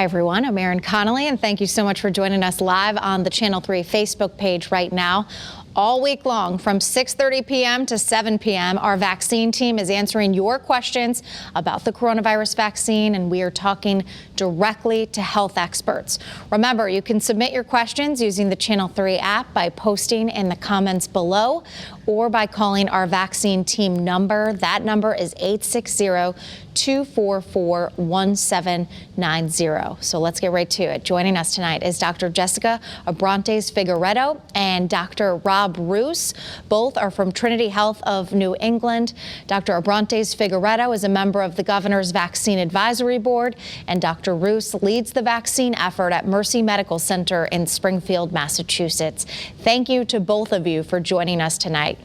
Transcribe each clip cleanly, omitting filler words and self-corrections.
Hi everyone, I'm Erin Connolly, and thank you so much for joining us live on the Channel 3 Facebook page right now. All week long from 6:30 p.m. to 7 p.m., our vaccine team is answering your questions about the coronavirus vaccine, and we are talking directly to health experts. Remember, you can submit your questions using the Channel 3 app by posting in the comments below or by calling our vaccine team number. That number is 860-244-1790. So let's get right to it. Joining us tonight is Dr. Jessica Abrantes-Figueiredo and Dr. Roose. Both are from Trinity Health of New England. Dr. Abrantes-Figueiredo is a member of the Governor's Vaccine Advisory Board, and Dr. Roose leads the vaccine effort at Mercy Medical Center in Springfield, Massachusetts. Thank you to both of you for joining us tonight.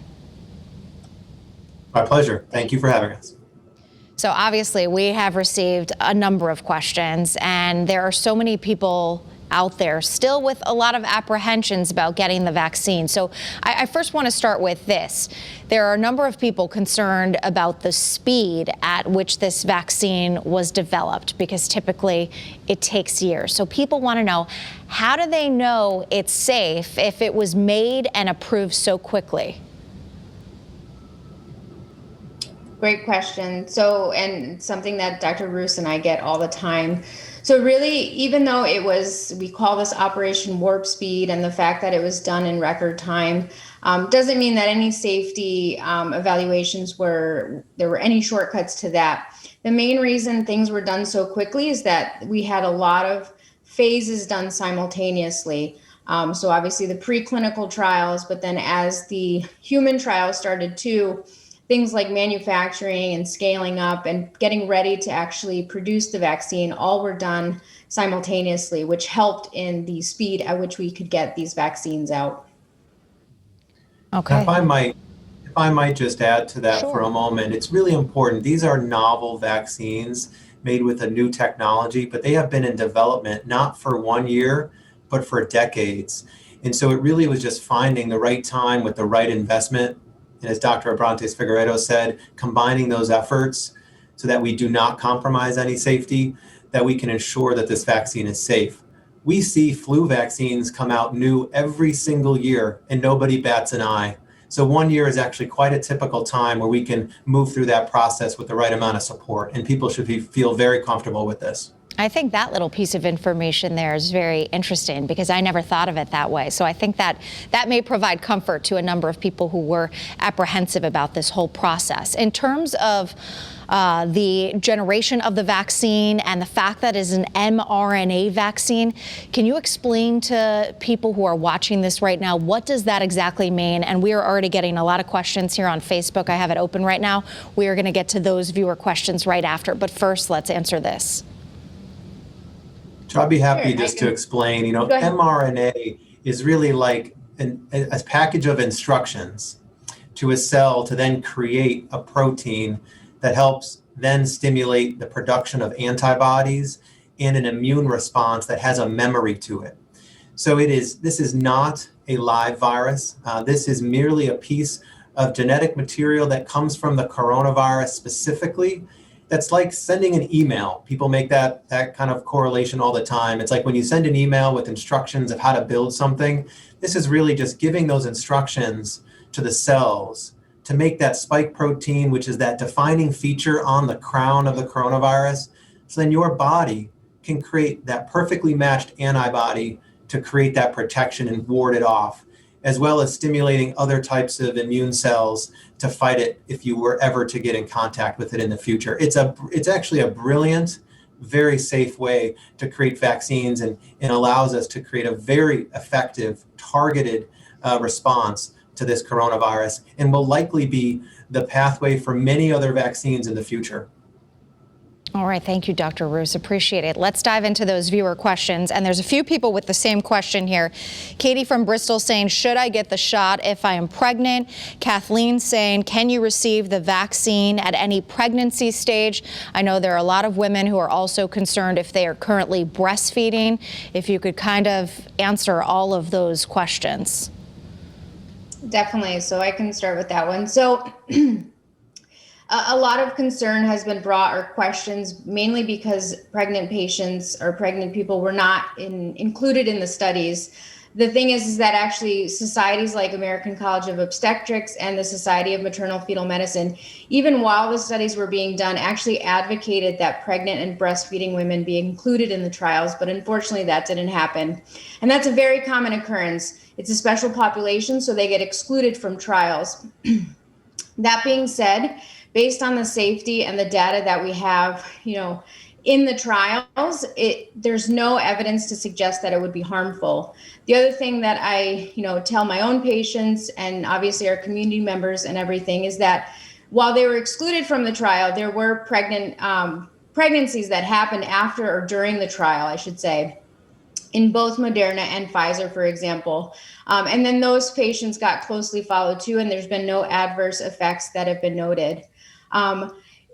My pleasure. Thank you for having us. So obviously we have received a number of questions, and there are so many people out there still with a lot of apprehensions about getting the vaccine. So I first want to start with this. There are a number of people concerned about the speed at which this vaccine was developed, because typically it takes years. So people want to know, how do they know it's safe if it was made and approved so quickly? Great question. So, and something that Dr. Roose and I get all the time. So really, even though we call this Operation Warp Speed, and the fact that it was done in record time, doesn't mean that any safety evaluations there were any shortcuts to that. The main reason things were done so quickly is that we had a lot of phases done simultaneously. So obviously the preclinical trials, but then as the human trials started too, things like manufacturing and scaling up and getting ready to actually produce the vaccine all were done simultaneously, which helped in the speed at which we could get these vaccines out. Okay. If I might just add to that for a moment, it's really important. These are novel vaccines made with a new technology, but they have been in development not for 1 year, but for decades. And so it really was just finding the right time with the right investment. And as Dr. Abrantes-Figueiredo said, combining those efforts so that we do not compromise any safety, that we can ensure that this vaccine is safe. We see flu vaccines come out new every single year, and nobody bats an eye. So 1 year is actually quite a typical time where we can move through that process with the right amount of support, and people should feel very comfortable with this. I think that little piece of information there is very interesting, because I never thought of it that way. So I think that may provide comfort to a number of people who were apprehensive about this whole process. In terms of the generation of the vaccine and the fact that it is an mRNA vaccine, can you explain to people who are watching this right now, what does that exactly mean? And we are already getting a lot of questions here on Facebook. I have it open right now. We are going to get to those viewer questions right after. But first, let's answer this. So I'd be happy just to explain, mRNA is really like a package of instructions to a cell to then create a protein that helps then stimulate the production of antibodies and an immune response that has a memory to it. So this is not a live virus. This is merely a piece of genetic material that comes from the coronavirus specifically. That's like sending an email. People make that kind of correlation all the time. It's like when you send an email with instructions of how to build something, this is really just giving those instructions to the cells to make that spike protein, which is that defining feature on the crown of the coronavirus. So then your body can create that perfectly matched antibody to create that protection and ward it off, as well as stimulating other types of immune cells to fight it if you were ever to get in contact with it in the future. It's actually a brilliant, very safe way to create vaccines, and allows us to create a very effective, targeted response to this coronavirus, and will likely be the pathway for many other vaccines in the future. All right. Thank you, Dr. Roose. Appreciate it. Let's dive into those viewer questions. And there's a few people with the same question here. Katie from Bristol saying, should I get the shot if I am pregnant? Kathleen saying, can you receive the vaccine at any pregnancy stage? I know there are a lot of women who are also concerned if they are currently breastfeeding. If you could kind of answer all of those questions. Definitely. So I can start with that one. So A lot of concern has been brought, or questions, mainly because pregnant patients or pregnant people were not included in the studies. The thing is that actually societies like American College of Obstetrics and the Society of Maternal Fetal Medicine, even while the studies were being done, actually advocated that pregnant and breastfeeding women be included in the trials, but unfortunately that didn't happen. And that's a very common occurrence. It's a special population, so they get excluded from trials. That being said, based on the safety and the data that we have, in the trials, there's no evidence to suggest that it would be harmful. The other thing that I, tell my own patients and obviously our community members and everything is that while they were excluded from the trial, there were pregnancies that happened after or during the trial, I should say, in both Moderna and Pfizer, for example. And then those patients got closely followed too, and there's been no adverse effects that have been noted.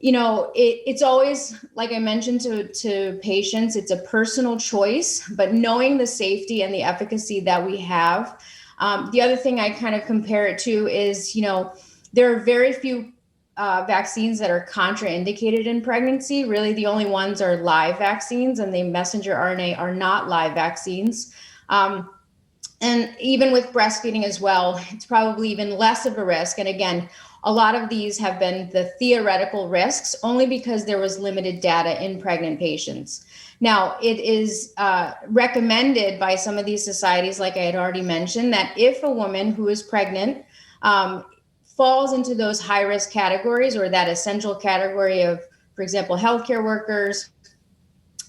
It's always, like I mentioned to patients, it's a personal choice, but knowing the safety and the efficacy that we have. The other thing I kind of compare it to is, there are very few vaccines that are contraindicated in pregnancy. Really, the only ones are live vaccines, and the messenger RNA are not live vaccines. And even with breastfeeding as well, it's probably even less of a risk. And again, a lot of these have been the theoretical risks only because there was limited data in pregnant patients. Now, it is recommended by some of these societies, like I had already mentioned, that if a woman who is pregnant falls into those high-risk categories or that essential category of, for example, healthcare workers,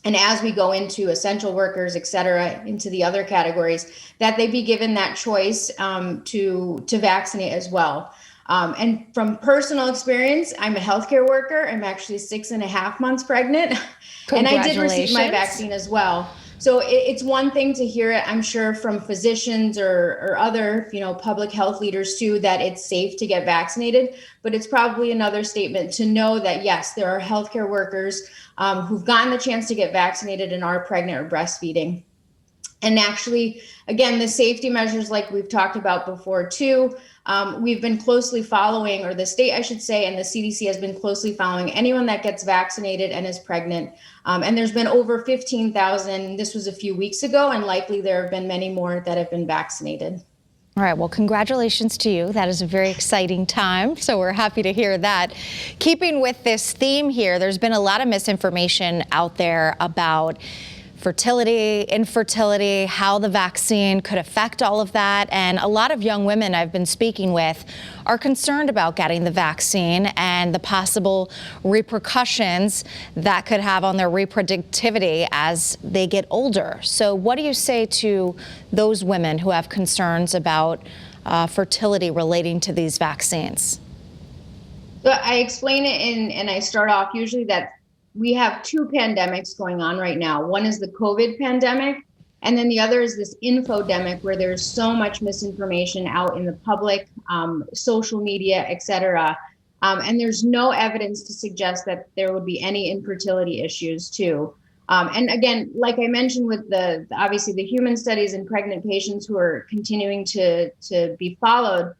and as we go into essential workers, et cetera, into the other categories, that they be given that choice to vaccinate as well. And from personal experience, I'm a healthcare worker. I'm actually 6.5 months pregnant, and I did receive my vaccine as well. So it's one thing to hear it, I'm sure, from physicians or other, public health leaders too, that it's safe to get vaccinated. But it's probably another statement to know that, yes, there are healthcare workers who've gotten the chance to get vaccinated and are pregnant or breastfeeding. And actually, again, the safety measures, like we've talked about before too, we've been closely following, or the state, I should say, and the CDC has been closely following anyone that gets vaccinated and is pregnant. And there's been over 15,000, this was a few weeks ago, and likely there have been many more that have been vaccinated. All right, well, congratulations to you. That is a very exciting time, so we're happy to hear that. Keeping with this theme here, there's been a lot of misinformation out there about fertility, infertility, how the vaccine could affect all of that. And a lot of young women I've been speaking with are concerned about getting the vaccine and the possible repercussions that could have on their reproductivity as they get older. So what do you say to those women who have concerns about fertility relating to these vaccines? So I explain it and I start off usually that we have two pandemics going on right now. One is the COVID pandemic, and then the other is this infodemic, where there's so much misinformation out in the public, social media, et cetera. And there's no evidence to suggest that there would be any infertility issues too. And again, like I mentioned with obviously the human studies in pregnant patients who are continuing to be followed,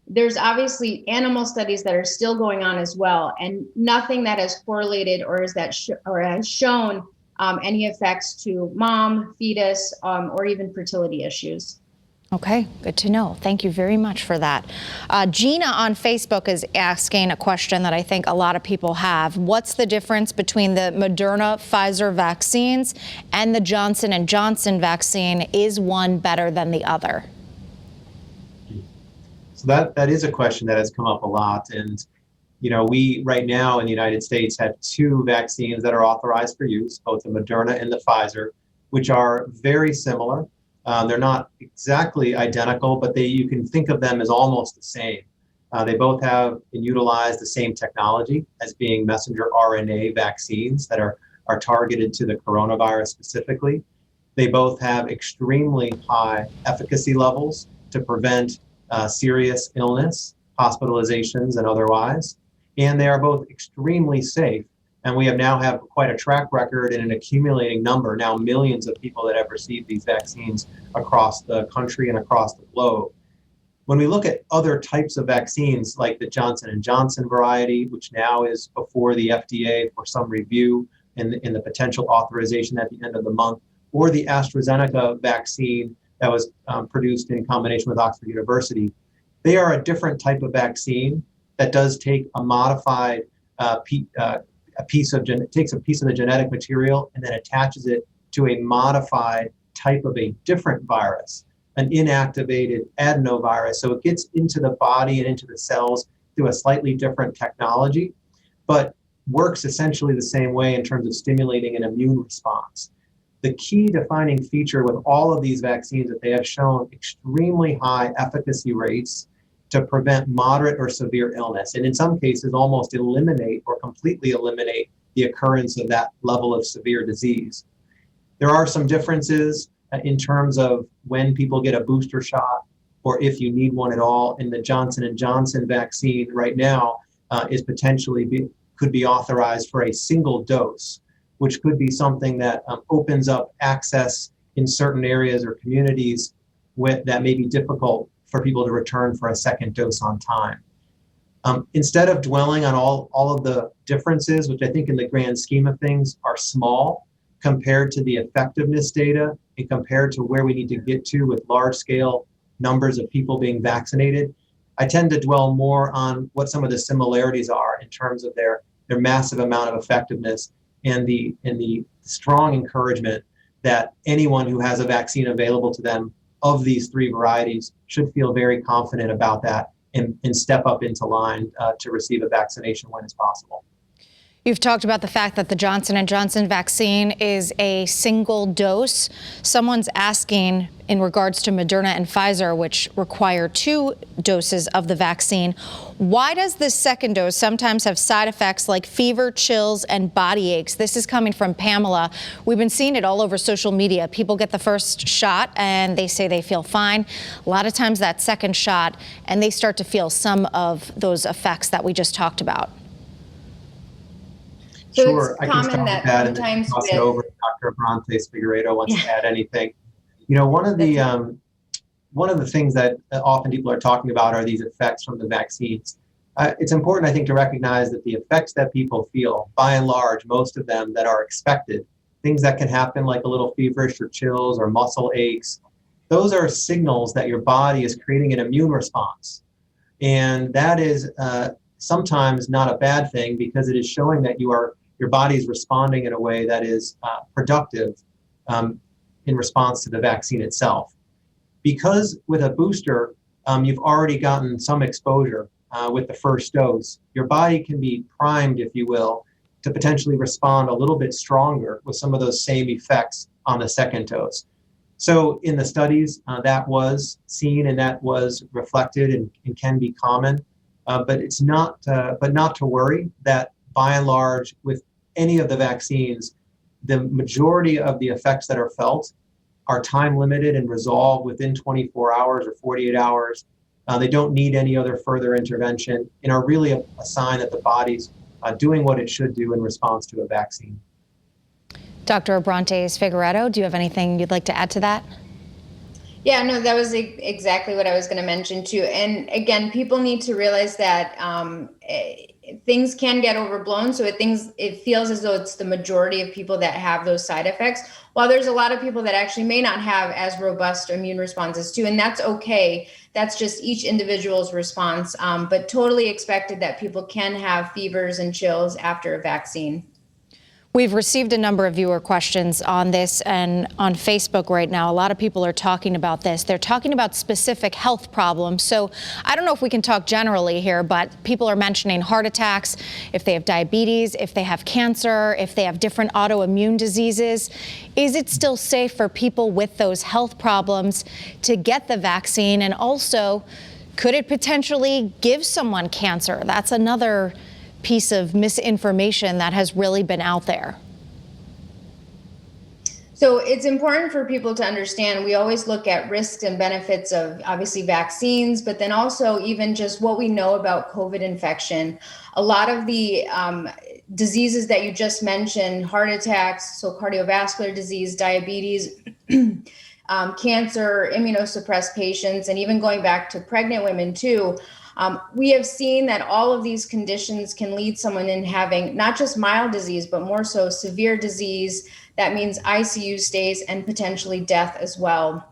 there's obviously animal studies that are still going on as well, and nothing that has correlated or has shown any effects to mom, fetus, or even fertility issues. Okay, good to know. Thank you very much for that. Gina on Facebook is asking a question that I think a lot of people have. What's the difference between the Moderna Pfizer vaccines and the Johnson & Johnson vaccine? Is one better than the other? So that is a question that has come up a lot. And, we right now in the United States have two vaccines that are authorized for use, both the Moderna and the Pfizer, which are very similar. They're not exactly identical, but you can think of them as almost the same. They both have and utilize the same technology as being messenger RNA vaccines that are targeted to the coronavirus specifically. They both have extremely high efficacy levels to prevent serious illness, hospitalizations, and otherwise. And they are both extremely safe. And we now have quite a track record and an accumulating number, now millions of people that have received these vaccines across the country and across the globe. When we look at other types of vaccines, like the Johnson & Johnson variety, which now is before the FDA for some review and the potential authorization at the end of the month, or the AstraZeneca vaccine that was produced in combination with Oxford University, they are a different type of vaccine that does take a modified takes a piece of the genetic material and then attaches it to a modified type of a different virus, an inactivated adenovirus. So it gets into the body and into the cells through a slightly different technology, but works essentially the same way in terms of stimulating an immune response. The key defining feature with all of these vaccines that they have shown extremely high efficacy rates to prevent moderate or severe illness, and in some cases almost eliminate or completely eliminate the occurrence of that level of severe disease. There are some differences in terms of when people get a booster shot or if you need one at all. In the Johnson & Johnson vaccine right now is potentially could be authorized for a single dose, which could be something that opens up access in certain areas or communities that may be difficult for people to return for a second dose on time. Instead of dwelling on all of the differences, which I think in the grand scheme of things are small compared to the effectiveness data and compared to where we need to get to with large scale numbers of people being vaccinated, I tend to dwell more on what some of the similarities are in terms of their massive amount of effectiveness and the strong encouragement that anyone who has a vaccine available to them of these three varieties should feel very confident about that and step up into line to receive a vaccination when it's possible. You've talked about the fact that the Johnson & Johnson vaccine is a single dose. Someone's asking in regards to Moderna and Pfizer, which require 2 doses of the vaccine, why does this second dose sometimes have side effects like fever, chills, and body aches? This is coming from Pamela. We've been seeing it all over social media. People get the first shot and they say they feel fine. A lot of times that second shot and they start to feel some of those effects that we just talked about. So sure, it's common that sometimes toss it over to Dr. Abrantes-Figueiredo wants to add anything. You know, one of the things that often people are talking about are these effects from the vaccines. It's important, I think, to recognize that the effects that people feel, by and large, most of them that are expected, things that can happen like a little feverish or chills or muscle aches, those are signals that your body is creating an immune response. And that is sometimes not a bad thing because it is showing that your body is responding in a way that is productive in response to the vaccine itself. Because with a booster, you've already gotten some exposure with the first dose, your body can be primed, if you will, to potentially respond a little bit stronger with some of those same effects on the second dose. So in the studies, that was seen and that was reflected and can be common, but it's not to worry that by and large with any of the vaccines, the majority of the effects that are felt are time limited and resolved within 24 hours or 48 hours. They don't need any other further intervention and are really a sign that the body's doing what it should do in response to a vaccine. Dr. Abrantes-Figueiredo, do you have anything you'd like to add to that? Yeah, no, that was exactly what I was going to mention too. And again, people need to realize that things can get overblown. So it feels as though it's the majority of people that have those side effects, while there's a lot of people that actually may not have as robust immune responses too. And that's okay. That's just each individual's response, but totally expected that people can have fevers and chills after a vaccine. We've received a number of viewer questions on this and on Facebook right now. A lot of people are talking about this. They're talking about specific health problems. So I don't know if we can talk generally here, but people are mentioning heart attacks, if they have diabetes, if they have cancer, if they have different autoimmune diseases. Is it still safe for people with those health problems to get the vaccine? And also, could it potentially give someone cancer? That's another piece of misinformation that has really been out there. So it's important for people to understand, we always look at risks and benefits of obviously vaccines, but then also even just what we know about COVID infection. A lot of the diseases that you just mentioned, heart attacks, so cardiovascular disease, diabetes, cancer, immunosuppressed patients, and even going back to pregnant women too. We have seen that all of these conditions can lead someone in having not just mild disease, but more so severe disease. That means ICU stays and potentially death as well.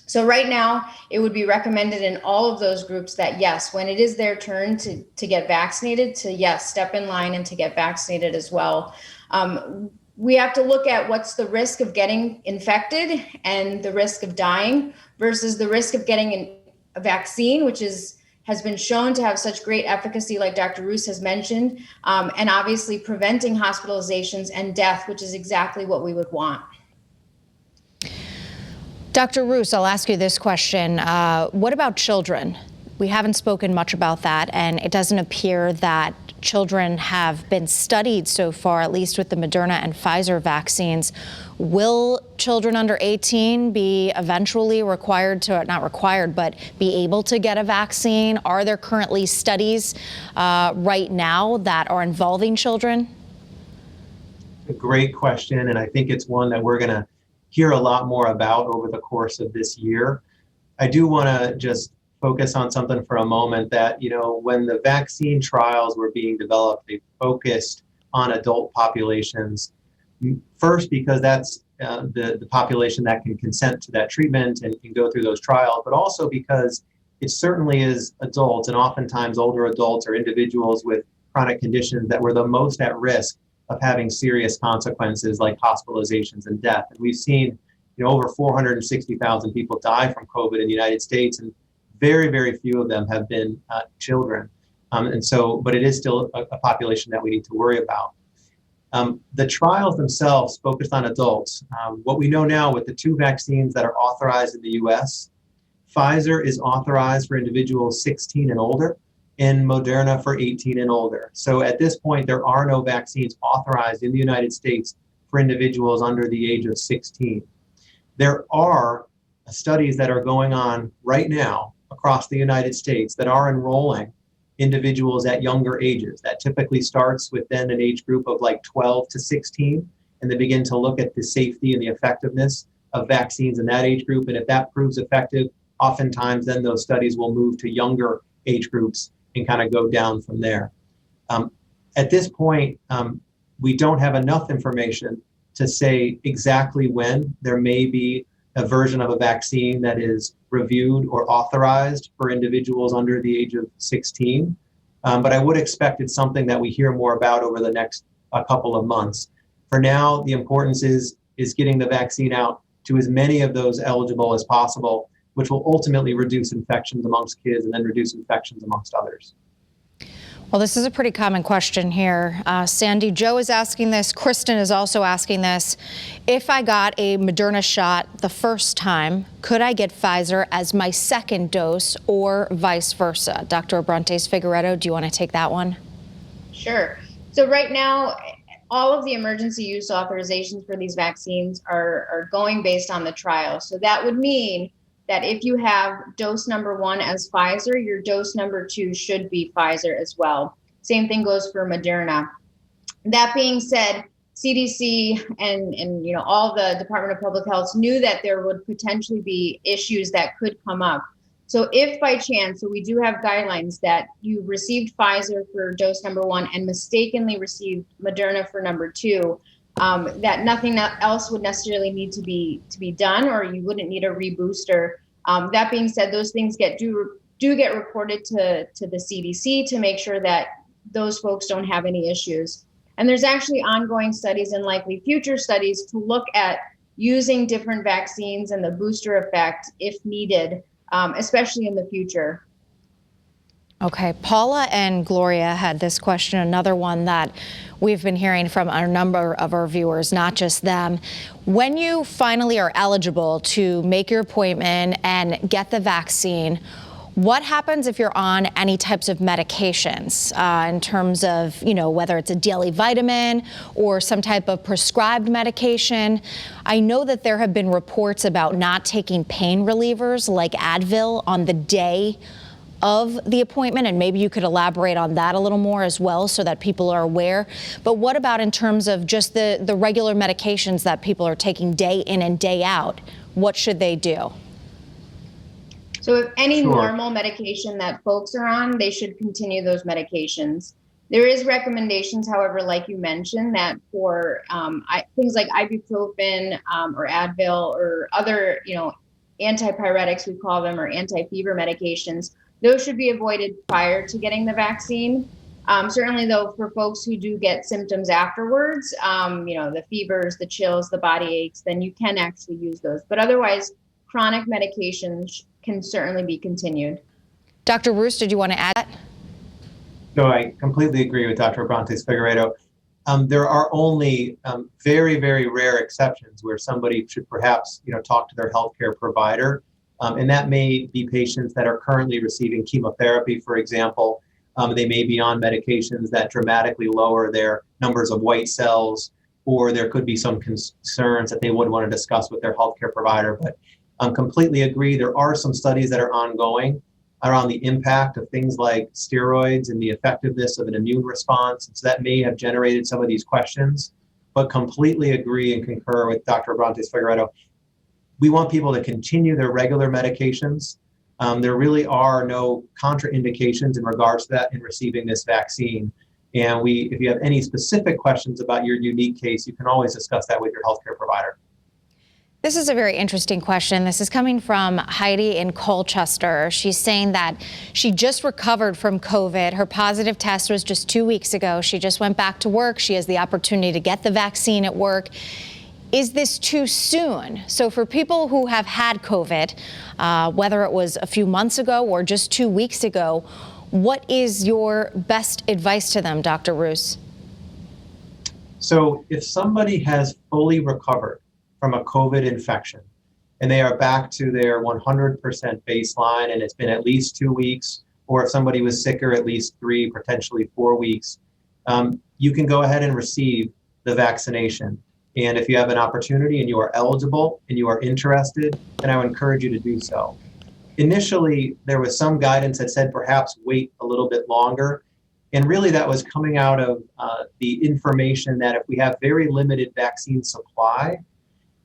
So right now, it would be recommended in all of those groups that, yes, when it is their turn to get vaccinated, to, yes, step in line and to get vaccinated as well. We have to look at what's the risk of getting infected and the risk of dying versus the risk of getting a vaccine, which has been shown to have such great efficacy, like Dr. Roose has mentioned, and obviously preventing hospitalizations and death, which is exactly what we would want. Dr. Roose, I'll ask you this question. What about children? We haven't spoken much about that, and it doesn't appear that children have been studied so far, at least with the Moderna and Pfizer vaccines. Will children under 18 be eventually required to, not required, but be able to get a vaccine? Are there currently studies right now that are involving children? A great question, and I think it's one that we're going to hear a lot more about over the course of this year. I do want to just focus on something for a moment that, when the vaccine trials were being developed, they focused on adult populations. First, because that's the population that can consent to that treatment and can go through those trials, but also because it certainly is adults, and oftentimes older adults or individuals with chronic conditions that were the most at risk of having serious consequences like hospitalizations and death. And we've seen, over 460,000 people die from COVID in the United States, and very, very few of them have been children. But it is still a population that we need to worry about. The trials themselves focused on adults. What we know now with the two vaccines that are authorized in the US, Pfizer is authorized for individuals 16 and older, and Moderna for 18 and older. So at this point, there are no vaccines authorized in the United States for individuals under the age of 16. There are studies that are going on right now across the United States that are enrolling individuals at younger ages. That typically starts within an age group of like 12 to 16, and they begin to look at the safety and the effectiveness of vaccines in that age group. And if that proves effective, oftentimes then those studies will move to younger age groups and kind of go down from there. At this point, we don't have enough information to say exactly when there may be a version of a vaccine that is reviewed or authorized for individuals under the age of 16. But I would expect it's something that we hear more about over the next couple of months. For now, the importance is getting the vaccine out to as many of those eligible as possible, which will ultimately reduce infections amongst kids and then reduce infections amongst others. Well, this is a pretty common question here. Sandy, Joe is asking this. Kristen is also asking this. If I got a Moderna shot the first time, could I get Pfizer as my second dose or vice versa? Dr. Abrantes-Figueiredo, do you want to take that one? Sure. So right now, all of the emergency use authorizations for these vaccines are going based on the trial. So that would mean that if you have dose number 1 as Pfizer, your dose number 2 should be Pfizer as well. Same thing goes for Moderna. That being said, CDC and all the Department of Public Health knew that there would potentially be issues that could come up. So if by chance, so we do have guidelines that you received Pfizer for dose number 1 and mistakenly received Moderna for number 2, that nothing else would necessarily need to be done, or you wouldn't need a rebooster. That being said, those things do get reported to the CDC to make sure that those folks don't have any issues. And there's actually ongoing studies and likely future studies to look at using different vaccines and the booster effect if needed, especially in the future. Okay, Paula and Gloria had this question, another one that we've been hearing from a number of our viewers, not just them. When you finally are eligible to make your appointment and get the vaccine, what happens if you're on any types of medications in terms of, whether it's a daily vitamin or some type of prescribed medication? I know that there have been reports about not taking pain relievers like Advil on the day of the appointment, and maybe you could elaborate on that a little more as well so that people are aware. But what about in terms of just the regular medications that people are taking day in and day out? what should they do? So if any Sure. normal medication that folks are on, they should continue those medications. There is recommendations, however, like you mentioned, that for things like ibuprofen or Advil or other, antipyretics, we call them, or anti-fever medications, those should be avoided prior to getting the vaccine. Certainly, though, for folks who do get symptoms afterwards, the fevers, the chills, the body aches, then you can actually use those. But otherwise, chronic medications can certainly be continued. Dr. Roose, did you want to add that? No, I completely agree with Dr. Abrantes-Figueiredo. There are only very, very rare exceptions where somebody should perhaps, talk to their healthcare provider. And that may be patients that are currently receiving chemotherapy, for example. They may be on medications that dramatically lower their numbers of white cells, or there could be some concerns that they would want to discuss with their healthcare provider. But completely agree. There are some studies that are ongoing around the impact of things like steroids and the effectiveness of an immune response. So that may have generated some of these questions, but completely agree and concur with Dr. Abrantes-Figueiredo. We want people to continue their regular medications. There really are no contraindications in regards to that in receiving this vaccine. And if you have any specific questions about your unique case, you can always discuss that with your healthcare provider. This is a very interesting question. This is coming from Heidi in Colchester. She's saying that she just recovered from COVID. Her positive test was just 2 weeks ago. She just went back to work. She has the opportunity to get the vaccine at work. Is this too soon? So for people who have had COVID, whether it was a few months ago or just 2 weeks ago, what is your best advice to them, Dr. Roose? So if somebody has fully recovered from a COVID infection and they are back to their 100% baseline and it's been at least 2 weeks, or if somebody was sicker at least 3, potentially 4 weeks, you can go ahead and receive the vaccination. And if you have an opportunity and you are eligible and you are interested, then I would encourage you to do so. Initially, there was some guidance that said perhaps wait a little bit longer. And really that was coming out of the information that if we have very limited vaccine supply,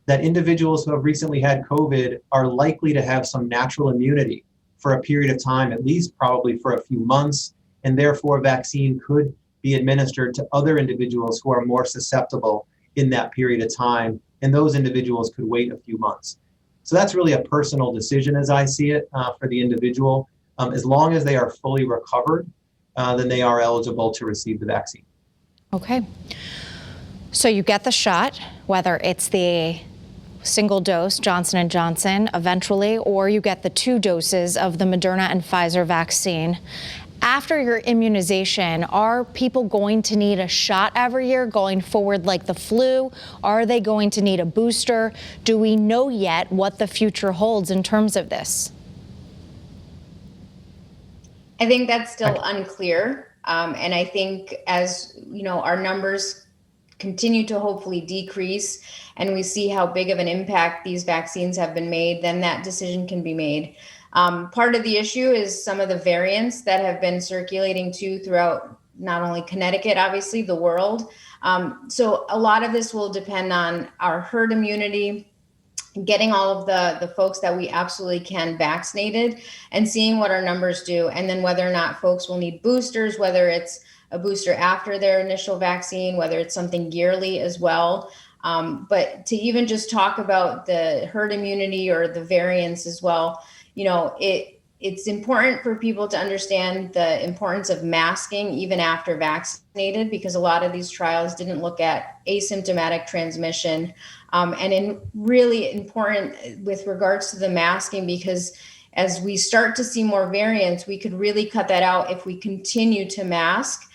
that individuals who have recently had COVID are likely to have some natural immunity for a period of time, at least probably for a few months, and therefore vaccine could be administered to other individuals who are more susceptible in that period of time, and those individuals could wait a few months. So that's really a personal decision as I see it for the individual. As long as they are fully recovered, then they are eligible to receive the vaccine. Okay. So you get the shot, whether it's the single dose Johnson & Johnson eventually, or you get the 2 doses of the Moderna and Pfizer vaccine. After your immunization, are people going to need a shot every year going forward like the flu? Are they going to need a booster? Do we know yet what the future holds in terms of this? I think that's still unclear. And I think as, our numbers continue to hopefully decrease and we see how big of an impact these vaccines have been made, then that decision can be made. Part of the issue is some of the variants that have been circulating too throughout not only Connecticut, obviously the world. So a lot of this will depend on our herd immunity, getting all of the folks that we absolutely can vaccinated and seeing what our numbers do. And then whether or not folks will need boosters, whether it's a booster after their initial vaccine, whether it's something yearly as well. But to even just talk about the herd immunity or the variants as well, it's important for people to understand the importance of masking even after vaccinated, because a lot of these trials didn't look at asymptomatic transmission. And really important with regards to the masking, because as we start to see more variants, we could really cut that out if we continue to mask.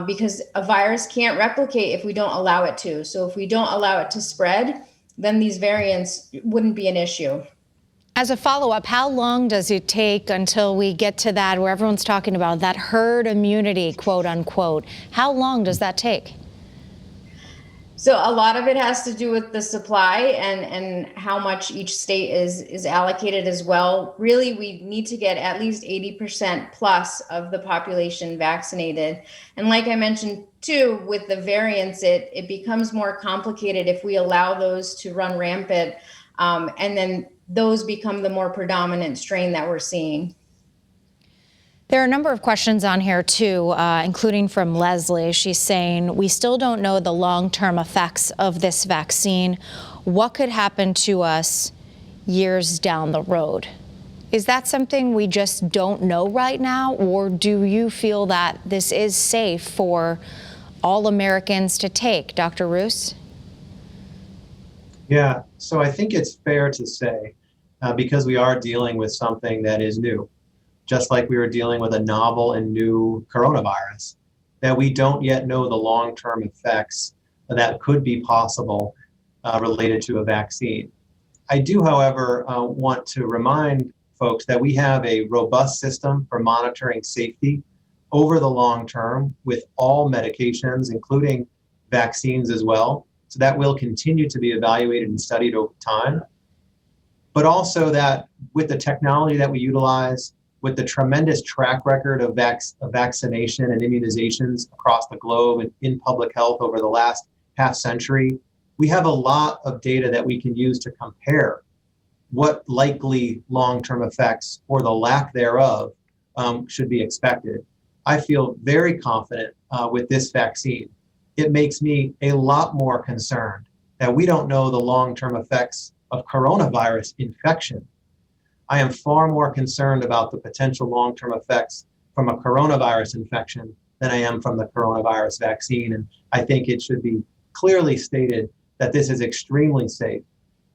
Because a virus can't replicate if we don't allow it to. So if we don't allow it to spread, then these variants wouldn't be an issue. As a follow-up, how long does it take until we get to that where everyone's talking about that herd immunity, quote unquote? How long does that take? So a lot of it has to do with the supply and how much each state is allocated as well. Really, we need to get at least 80% plus of the population vaccinated. And like I mentioned too, with the variants, it becomes more complicated if we allow those to run rampant. And then those become the more predominant strain that we're seeing. There are a number of questions on here, too, including from Leslie. She's saying, we still don't know the long-term effects of this vaccine. What could happen to us years down the road? Is that something we just don't know right now, or do you feel that this is safe for all Americans to take? Dr. Roose? Yeah, so I think it's fair to say, because we are dealing with something that is new, just like we were dealing with a novel and new coronavirus, that we don't yet know the long-term effects that could be possible related to a vaccine. I do, however, want to remind folks that we have a robust system for monitoring safety over the long term with all medications, including vaccines as well. So that will continue to be evaluated and studied over time. But also that with the technology that we utilize, with the tremendous track record of vaccination and immunizations across the globe and in public health over the last half century, we have a lot of data that we can use to compare what likely long-term effects or the lack thereof should be expected. I feel very confident with this vaccine. It makes me a lot more concerned that we don't know the long-term effects of coronavirus infection. I am far more concerned about the potential long-term effects from a coronavirus infection than I am from the coronavirus vaccine. And I think it should be clearly stated that this is extremely safe,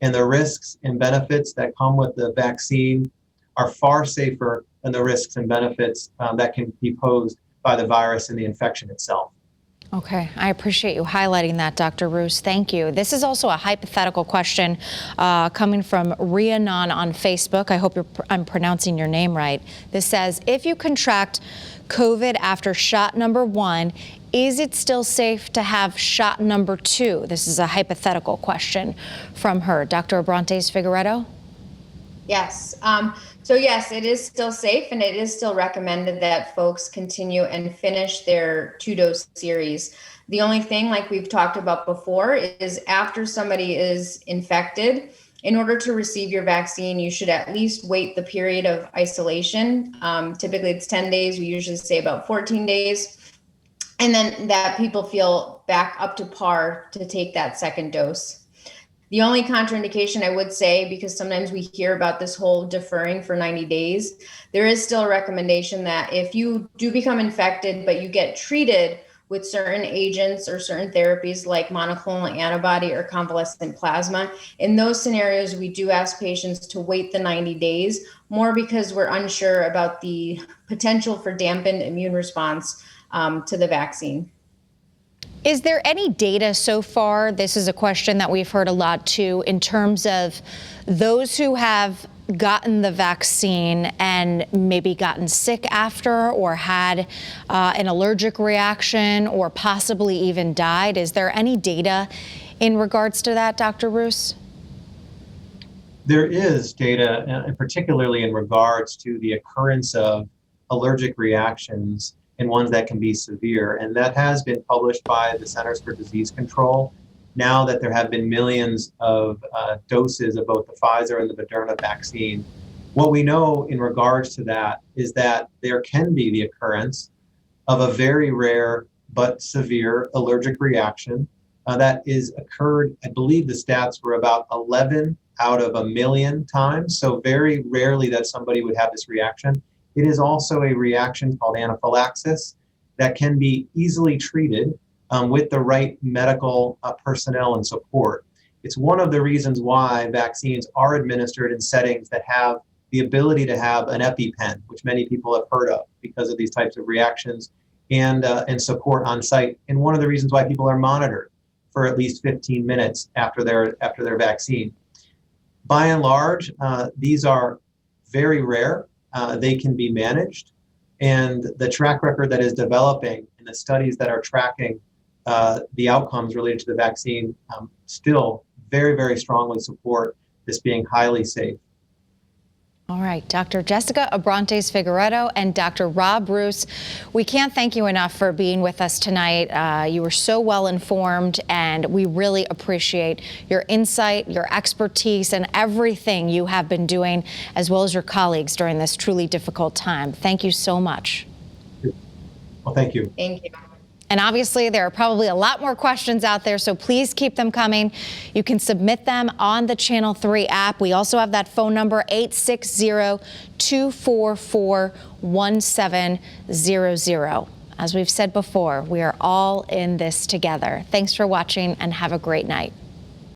and the risks and benefits that come with the vaccine are far safer than the risks and benefits that can be posed by the virus and the infection itself. Okay, I appreciate you highlighting that, Dr. Roose. Thank you. This is also a hypothetical question coming from Rhiannon on Facebook. I hope I'm pronouncing your name right. This says, if you contract COVID after shot number 1, is it still safe to have shot number 2? This is a hypothetical question from her. Dr. Abrantes-Figueiredo? Yes. So yes, it is still safe, and it is still recommended that folks continue and finish their 2-dose series. The only thing, like we've talked about before, is after somebody is infected, in order to receive your vaccine, you should at least wait the period of isolation. Typically it's 10 days. We usually say about 14 days. And then that people feel back up to par to take that second dose. The only contraindication I would say, because sometimes we hear about this whole deferring for 90 days, there is still a recommendation that if you do become infected, but you get treated with certain agents or certain therapies like monoclonal antibody or convalescent plasma, in those scenarios, we do ask patients to wait the 90 days, more because we're unsure about the potential for dampened immune response to the vaccine. Is there any data so far, this is a question that we've heard a lot too, in terms of those who have gotten the vaccine and maybe gotten sick after or had an allergic reaction or possibly even died? Is there any data in regards to that, Dr. Roose? There is data, and particularly in regards to the occurrence of allergic reactions and ones that can be severe. And that has been published by the Centers for Disease Control. Now that there have been millions of doses of both the Pfizer and the Moderna vaccine, what we know in regards to that is that there can be the occurrence of a very rare but severe allergic reaction that is occurred. I believe the stats were about 11 out of 1 million times. So very rarely that somebody would have this reaction. It is also a reaction called anaphylaxis that can be easily treated with the right medical personnel and support. It's one of the reasons why vaccines are administered in settings that have the ability to have an EpiPen, which many people have heard of because of these types of reactions, and support on site. And one of the reasons why people are monitored for at least 15 minutes after their vaccine. By and large, these are very rare. They can be managed, and the track record that is developing and the studies that are tracking the outcomes related to the vaccine still very, very strongly support this being highly safe. All right, Dr. Jessica Abrantes-Figueiredo and Dr. Rob Roose, we can't thank you enough for being with us tonight. You were so well informed, and we really appreciate your insight, your expertise, and everything you have been doing, as well as your colleagues during this truly difficult time. Thank you so much. Well, thank you. Thank you. And obviously, there are probably a lot more questions out there, so please keep them coming. You can submit them on the Channel 3 app. We also have that phone number, 860-244-1700. As we've said before, we are all in this together. Thanks for watching, and have a great night.